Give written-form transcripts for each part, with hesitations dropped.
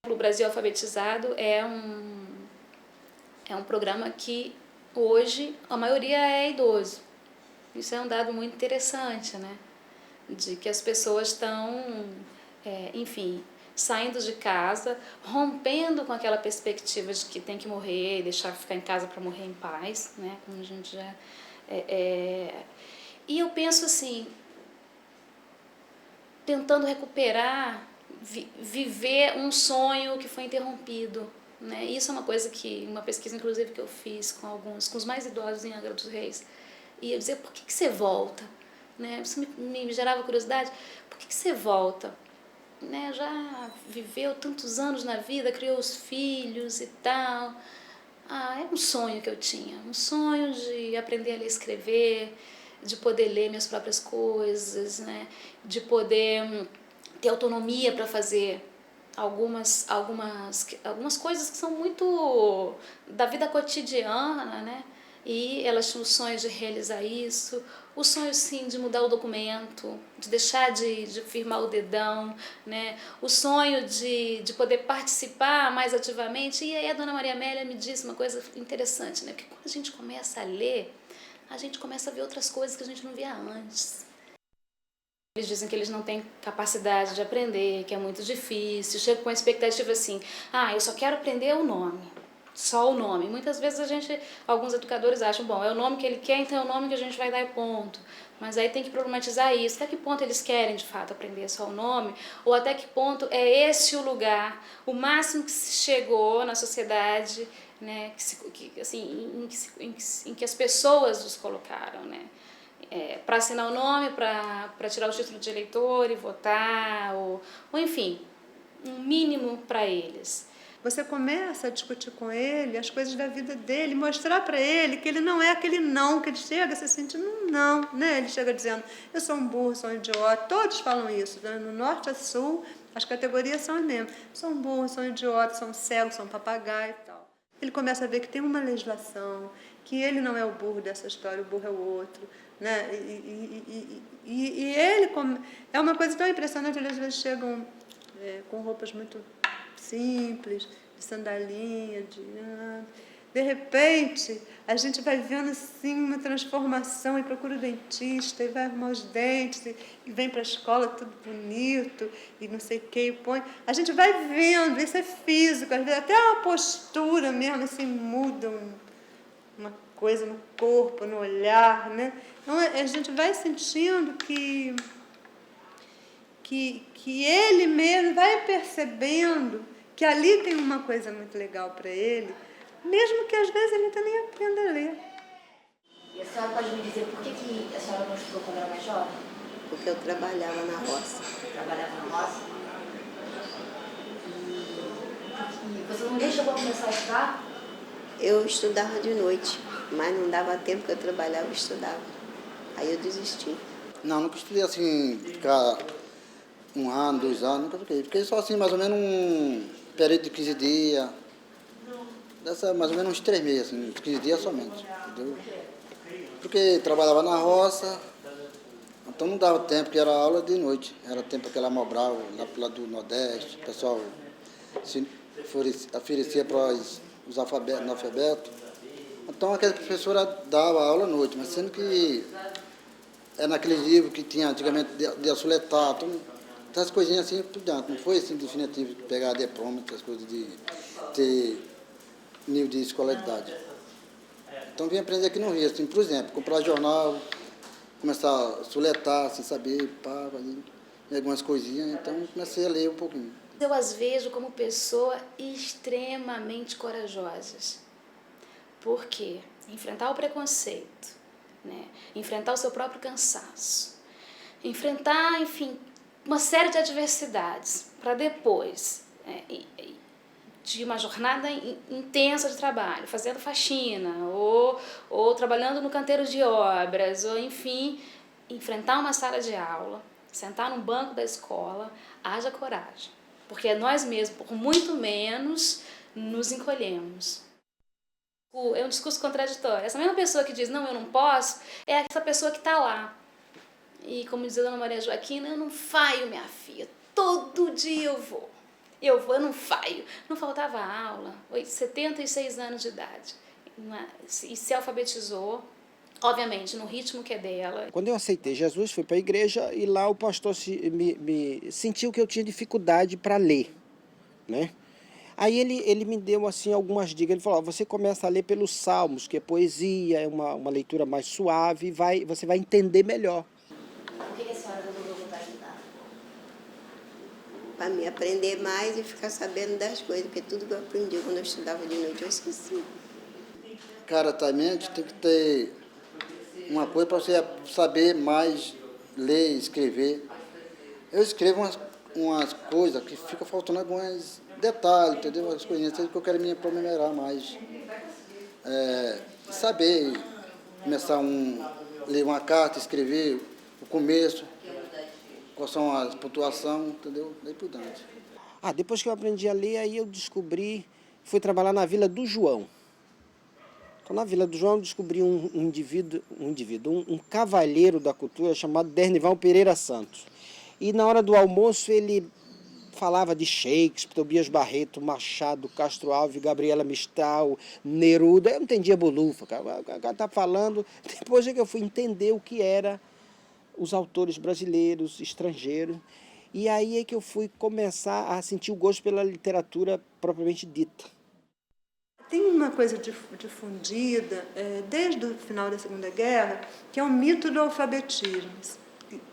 O Brasil Alfabetizado é um programa que hoje a maioria é idoso. Isso é um dado muito interessante, né? De que as pessoas estão, enfim, saindo de casa, rompendo com aquela perspectiva de que tem que morrer, deixar ficar em casa para morrer em paz, né? Como a gente já... E eu penso assim, tentando recuperar, viver um sonho que foi interrompido, né? Isso é uma coisa que, uma pesquisa inclusive que eu fiz com os mais idosos em Angra dos Reis, e eu dizia, por que você volta? Né? Isso me gerava curiosidade, por que você volta? Né? Já viveu tantos anos na vida, criou os filhos e tal. É um sonho que eu tinha, um sonho de aprender a ler e escrever, de poder ler minhas próprias coisas, né? De poder ter autonomia para fazer algumas coisas que são muito da vida cotidiana, né? E elas tinham o sonho de realizar isso, o sonho sim de mudar o documento, de deixar de firmar o dedão, né? O sonho de poder participar mais ativamente. E aí a Dona Maria Amélia me disse uma coisa interessante, né? Porque quando a gente começa a ler, a gente começa a ver outras coisas que a gente não via antes. Eles dizem que eles não têm capacidade de aprender, que é muito difícil, chegam com a expectativa assim, eu só quero aprender o nome, só o nome. Muitas vezes alguns educadores acham, bom, é o nome que ele quer, então é o nome que a gente vai dar e ponto. Mas aí tem que problematizar isso, até que ponto eles querem de fato aprender só o nome, ou até que ponto é esse o lugar, o máximo que se chegou na sociedade, né, em que as pessoas os colocaram, né? Para assinar o nome, para tirar o título de eleitor e votar, ou enfim, um mínimo para eles. Você começa a discutir com ele as coisas da vida dele, mostrar para ele que ele não é aquele não, que ele chega se sentindo um não, né? Ele chega dizendo, eu sou um burro, sou um idiota, todos falam isso, né? No norte a sul, as categorias são as mesmas, sou um burro, sou um idiota, sou um cego, sou um papagaio e tal. Ele começa a ver que tem uma legislação, que ele não é o burro dessa história, o burro é o outro, né? E ele é uma coisa tão impressionante, eles às vezes chegam com roupas muito simples, de sandalinha, de repente a gente vai vendo assim uma transformação e procura o dentista e vai arrumar os dentes e vem para a escola tudo bonito e não sei o que e põe. A gente vai vendo, isso é físico, às vezes até a postura mesmo assim muda uma coisa no corpo, no olhar, né? Então a gente vai sentindo que ele mesmo vai percebendo que ali tem uma coisa muito legal para ele, mesmo que às vezes ele também aprenda a ler. E a senhora pode me dizer por que a senhora não estudou quando era mais jovem? Porque eu trabalhava na roça. Trabalhava na roça? E você não chegou a começar a estudar? Eu estudava de noite, mas não dava tempo que eu trabalhava e estudava. Aí eu desisti. Não, nunca estudei assim, ficar 1 ano, 2 anos, nunca fiquei. Fiquei só assim, mais ou menos um período de 15 dias, mais ou menos uns 3 meses, assim, 15 dias somente, entendeu? Porque trabalhava na roça, então não dava tempo, porque era aula de noite, era tempo aquela Mobral, lá pro lado do Nordeste, o pessoal se oferecia para os analfabetos. Então aquela professora dava aula à noite, mas sendo que é naquele livro que tinha antigamente de assoletar, então, essas coisinhas assim, tudo dentro. Não foi assim definitivo pegar diploma, essas coisas de ter nível de escolaridade. Então vim aprender aqui no Rio, assim, por exemplo, comprar jornal, começar a soletar, sem saber, fazer algumas coisinhas, então comecei a ler um pouquinho. Eu as vejo como pessoas extremamente corajosas. Por quê? Enfrentar o preconceito, né? Enfrentar o seu próprio cansaço, enfrentar, enfim, uma série de adversidades para depois de uma jornada intensa de trabalho, fazendo faxina ou trabalhando no canteiro de obras, ou enfim, enfrentar uma sala de aula, sentar num banco da escola, haja coragem, porque nós mesmos, por muito menos, nos encolhemos. É um discurso contraditório. Essa mesma pessoa que diz, não, eu não posso, é essa pessoa que está lá. E como diz a Dona Maria Joaquina, eu não faio, minha filha, todo dia eu vou. Eu não falho. Não faltava aula, 76 anos de idade. E se alfabetizou, obviamente, no ritmo que é dela. Quando eu aceitei Jesus, fui para a igreja e lá o pastor sentiu que eu tinha dificuldade para ler, né? Aí ele me deu assim algumas dicas. Ele falou: você começa a ler pelos Salmos, que é poesia, é uma leitura mais suave, e você vai entender melhor. Por que a senhora resolveu voltar a estudar? Para me aprender mais e ficar sabendo das coisas, porque tudo que eu aprendi quando eu estudava de noite eu esqueci. Cara, também tem que ter uma coisa para você saber mais ler e escrever. Eu escrevo umas coisas que fica faltando alguns detalhes, entendeu? As coisinhas que eu quero me memorar mais. Saber começar ler uma carta, escrever o começo, quais são as pontuações, entendeu? Daí por diante. Depois que eu aprendi a ler, aí eu fui trabalhar na Vila do João. Então, na Vila do João, eu descobri um cavalheiro da cultura chamado Dernival Pereira Santos. E na hora do almoço ele falava de Shakespeare, Tobias Barreto, Machado, Castro Alves, Gabriela Mistral, Neruda. Eu não entendia bolufa, o cara tá falando. Depois é que eu fui entender o que era os autores brasileiros, estrangeiros. E aí é que eu fui começar a sentir o gosto pela literatura propriamente dita. Tem uma coisa difundida desde o final da Segunda Guerra, que é o mito do alfabetismo.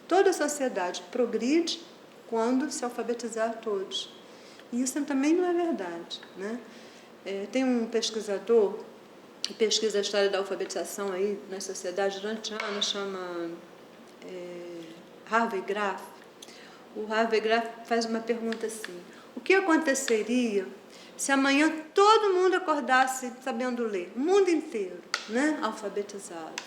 Toda a sociedade progride quando se alfabetizar todos. E isso também não é verdade, né? Tem um pesquisador que pesquisa a história da alfabetização aí na sociedade durante anos, chama Harvey Graf. O Harvey Graf faz uma pergunta assim: o que aconteceria se amanhã todo mundo acordasse sabendo ler, o mundo inteiro, né, alfabetizado?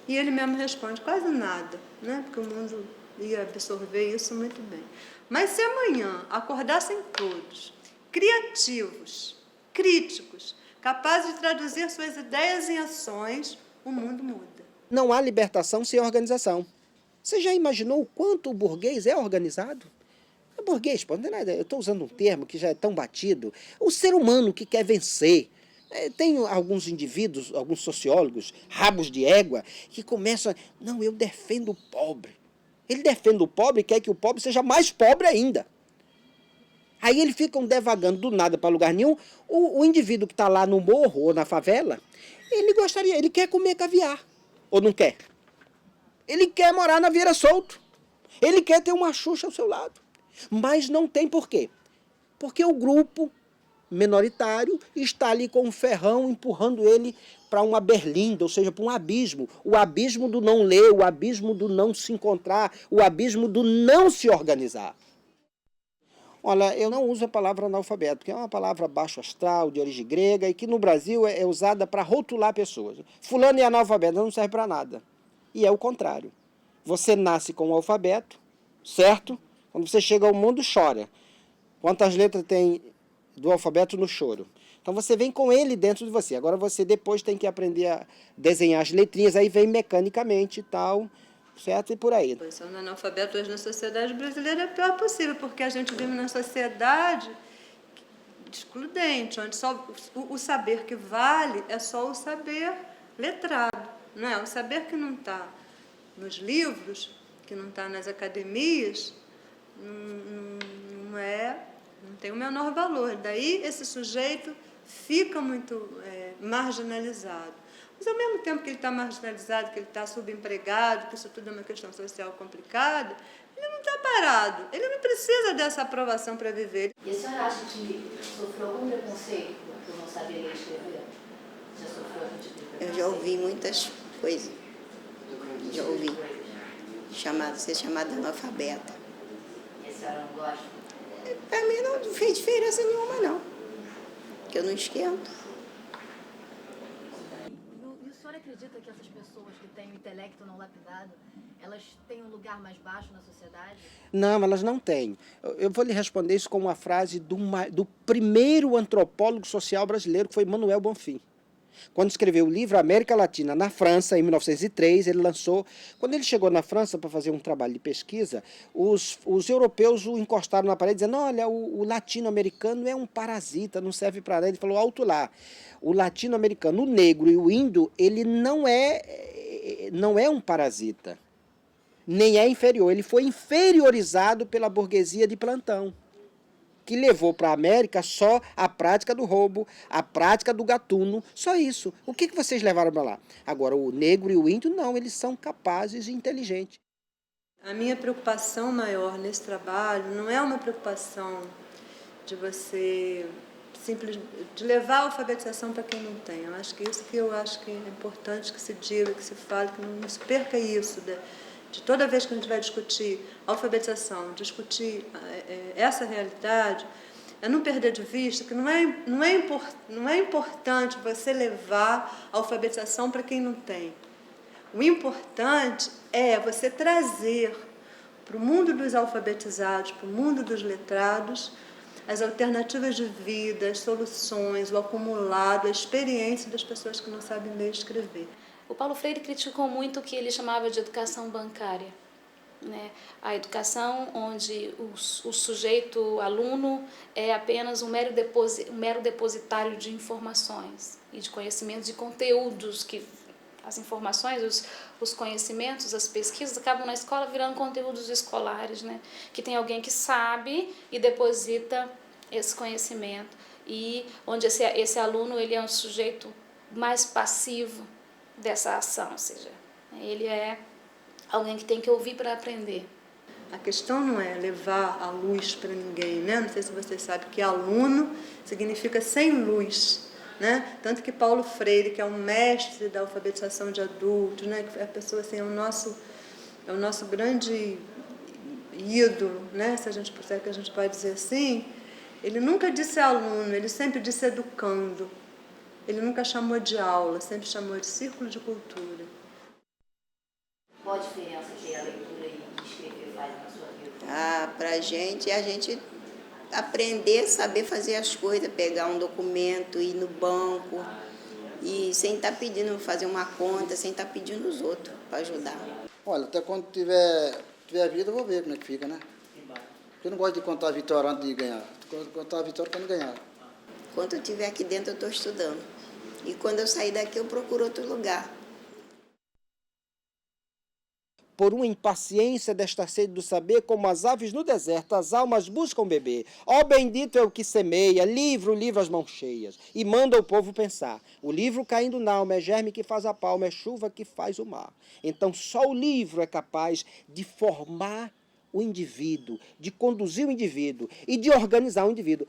E ele mesmo responde: quase nada, né, porque o mundo ia absorver isso muito bem. Mas se amanhã acordassem todos criativos, críticos, capazes de traduzir suas ideias em ações, o mundo muda. Não há libertação sem organização. Você já imaginou o quanto o burguês é organizado? É burguês, pô, não é nada. Eu estou usando um termo que já é tão batido. O ser humano que quer vencer. Tem alguns indivíduos, alguns sociólogos, rabos de égua, que começam a... Não, eu defendo o pobre. Ele defende o pobre e quer que o pobre seja mais pobre ainda. Aí eles ficam devagando do nada para lugar nenhum. O indivíduo que está lá no morro ou na favela, ele quer comer caviar. Ou não quer? Ele quer morar na Vieira Solto. Ele quer ter uma Xuxa ao seu lado. Mas não tem por quê? Porque o grupo minoritário está ali com um ferrão empurrando ele para uma berlinda, ou seja, para um abismo. O abismo do não ler, o abismo do não se encontrar, o abismo do não se organizar. Olha, eu não uso a palavra analfabeto, porque é uma palavra baixo astral, de origem grega, e que no Brasil é usada para rotular pessoas. Fulano é analfabeto, não serve para nada. E é o contrário. Você nasce com o alfabeto, certo? Quando você chega ao mundo, chora. Quantas letras tem do alfabeto no choro? Então você vem com ele dentro de você. Agora você depois tem que aprender a desenhar as letrinhas, aí vem mecanicamente e tal, certo? E por aí. A posição do analfabeto hoje na sociedade brasileira é a pior possível, porque a gente vive numa sociedade excludente, onde só o saber que vale é só o saber letrado, não é? O saber que não está nos livros, que não está nas academias, não tem o menor valor. Daí esse sujeito fica muito marginalizado. Mas ao mesmo tempo que ele está marginalizado, que ele está subempregado, que isso tudo é uma questão social complicada, ele não está parado, ele não precisa dessa aprovação para viver. E a senhora acha que sofreu algum preconceito por não saber ler e escrever? Já sofreu algum tipo de preconceito? Eu já ouvi muitas coisas. Já ouvi. Ser chamada analfabeta. E a senhora não gosta? Para mim não fez diferença nenhuma, não. Que eu não esquento. E o senhor acredita que essas pessoas que têm o intelecto não lapidado, elas têm um lugar mais baixo na sociedade? Não, elas não têm. Eu vou lhe responder isso com uma frase do primeiro antropólogo social brasileiro, que foi Manuel Bonfim. Quando escreveu o livro América Latina na França, em 1903, ele lançou... Quando ele chegou na França para fazer um trabalho de pesquisa, os europeus o encostaram na parede dizendo, olha, o latino-americano é um parasita, não serve para nada. Ele falou, alto lá, o latino-americano, o negro e o índio, ele não é um parasita, nem é inferior. Ele foi inferiorizado pela burguesia de plantão, que levou para a América só a prática do roubo, a prática do gatuno, só isso. O que vocês levaram para lá? Agora, o negro e o índio, não, eles são capazes e inteligentes. A minha preocupação maior nesse trabalho não é uma preocupação de você de levar a alfabetização para quem não tem. Eu acho que isso que eu acho que é importante que se diga, que se fale, que não se perca isso, de toda vez que a gente vai discutir alfabetização, discutir essa realidade, é não perder de vista que não é importante você levar a alfabetização para quem não tem. O importante é você trazer para o mundo dos alfabetizados, para o mundo dos letrados, as alternativas de vida, as soluções, o acumulado, a experiência das pessoas que não sabem ler e escrever. O Paulo Freire criticou muito o que ele chamava de educação bancária, né? A educação onde o sujeito, o aluno, é apenas um mero depositário de informações e de conhecimentos e conteúdos, que as informações, os conhecimentos, as pesquisas acabam na escola virando conteúdos escolares, né? Que tem alguém que sabe e deposita esse conhecimento, e onde esse aluno ele é um sujeito mais passivo dessa ação, ou seja, ele é alguém que tem que ouvir para aprender. A questão não é levar a luz para ninguém, né? Não sei se vocês sabem que aluno significa sem luz, né? Tanto que Paulo Freire, que é um mestre da alfabetização de adultos, né? Que a pessoa assim, é o nosso grande ídolo, né? Se a gente pode dizer assim, ele nunca disse aluno, ele sempre disse educando. Ele nunca chamou de aula, sempre chamou de círculo de cultura. Qual a diferença que a leitura e escrever faz na sua vida? Para a gente aprender a saber fazer as coisas, pegar um documento, ir no banco, e sem estar pedindo fazer uma conta, sem estar pedindo os outros para ajudar. Olha, até quando tiver vida, eu vou ver como é que fica, né? Porque eu não gosto de contar a vitória antes de ganhar. Eu gosto de contar a vitória quando ganhar. Enquanto eu estiver aqui dentro, eu estou estudando. E quando eu sair daqui, eu procuro outro lugar. Por uma impaciência desta sede do saber, como as aves no deserto, as almas buscam beber. Ó bendito é o que semeia, livro as mãos cheias, e manda o povo pensar. O livro caindo na alma é germe que faz a palma, é chuva que faz o mar. Então só o livro é capaz de formar o indivíduo, de conduzir o indivíduo e de organizar o indivíduo.